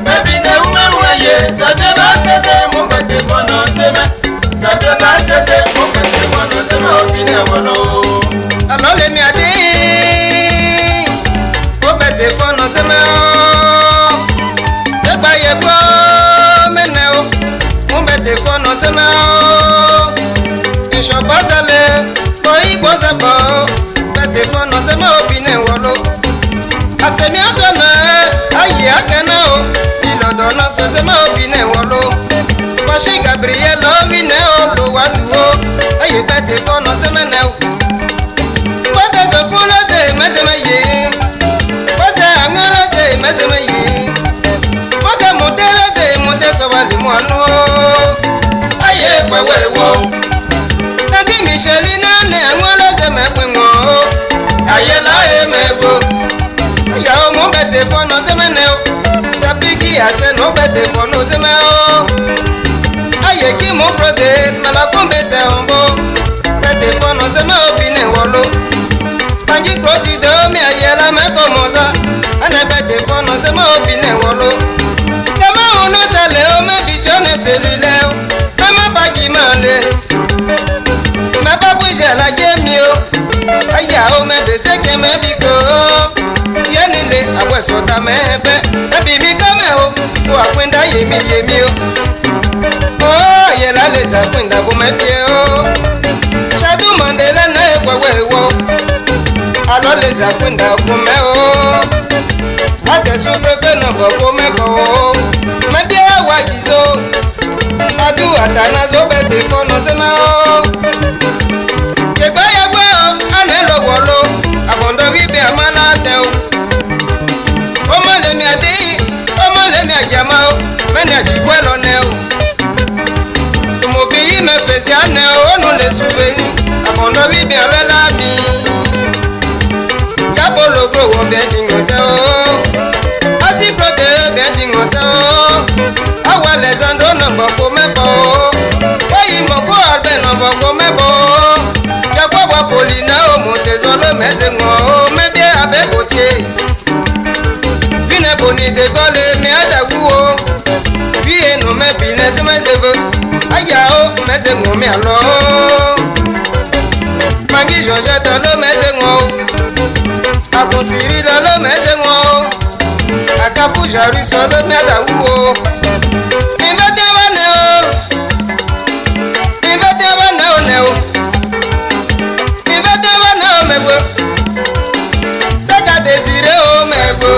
Baby ne umewaye, sade ba sade mo bete fono tema. Sade ba sade mo bete fono tema obine wono. Alo le mi ade. Mo bete fono tema. Egba ye gbo mene o. Mo bete fono tema. Ishoba sale, boy bozabo. Bete fono tema obine wono. Asemi adona, aye akana o. Ilodona so tema obine wono. Pashi Gabriel obine o lo waduo. Aye bete fono tema ne o. Bate zo fulo de metema ye. Bate angolo de metema ye. Bate modelo de modelo so wali mo anu. Aye wewe wo. Tati Michelina ne angolo de mepinwo. Aye la e mebo. Aya o mo bete fono tema ne o. Tapiki ase no bete fono tema o. Aye ki mo prode malakumbe se ombo. Bete fono tema obine wolo. Tangi proti do mi ayela me komoza. Ana bete fono tema obine wolo. Kama uno tale o me bichone selule o. Kama bagi mande. Me babu jela gemi o. Aya o me bese ke me biko. Yenile abweso ta me be. Ebi mi kame o. O akwenda yemi o. Oh yela leza kwenda bo me pie o. Shadu Mandela na ekwewe wo. Alo leza kwenda bo me o. Ate su prefe no bo me bo. Me bia wagizo. Adu atana zo bete fono sema o. Yegba yegba o. Ane lo wolo. Abondo bibi amana te o. Omo le mi ade. Omo le mi ajama o. Mene ajibwelo ne o. Tumobi me fesi ane o. Onu le souveni. Abondo bibi arela mi. Yabolo gro wo be jingo se o. Asi prote be jingo se o. Awa Alexandro number ko mebo. Oyi mo ko arbe number ko mebo. Yakwa wa polina o mo tezo lo meze ngo o mebi abe kotie. Bine boni de gole mi adagu o. Biye no me bine se mezebo. Aya o meze ngo mi alo. Mangi Georgette lo meze ngo. Akonsiri lo meze ngo. Akafu jari so lo mi adagu o. Invete wane o. Invete wane o ne o. Invete wane o mebo. Seka desire o mebo.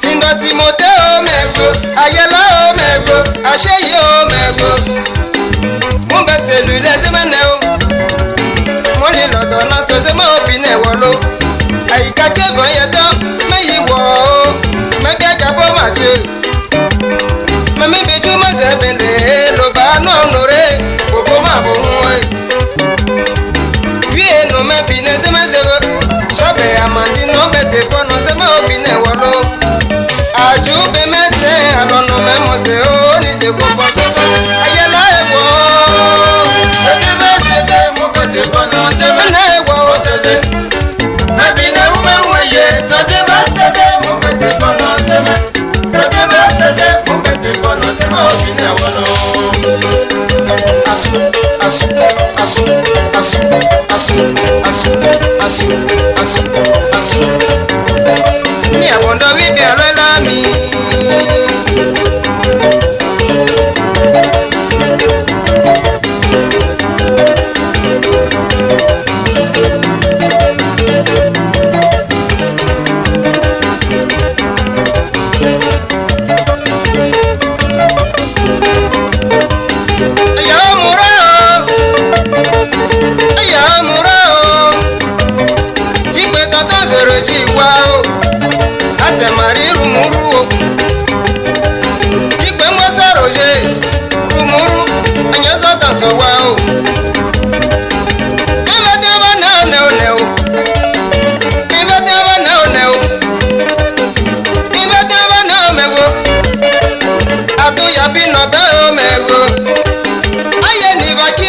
Sindo Timote o mebo. Ayela o mebo. Asheyi o mebo. Mumbe selule zemene o. Moni lodo na so zema obine wolo. Ayika kevo yetan meyi wo o. Mebi ajabo maje. Mami biju mazebele lo ba no onore bobo ma bo nwe. Wi eno me bi ne ze mazebo. Shobe amandi no bete fono ze ma obi ne wolo. Aju be mete alono me moze o ni ze ko boso. Ayela ewo. Sade ba sade mo bete fono tema. Na ewo Sade. Baby ne umewaye, sade ba sade mo bete fono tema. Sade ba sade mo bete fono tema obine wono. asu asu asu asu asu asu asu asu asu. Mi abondo wi bi arela mi. Aye ni vaki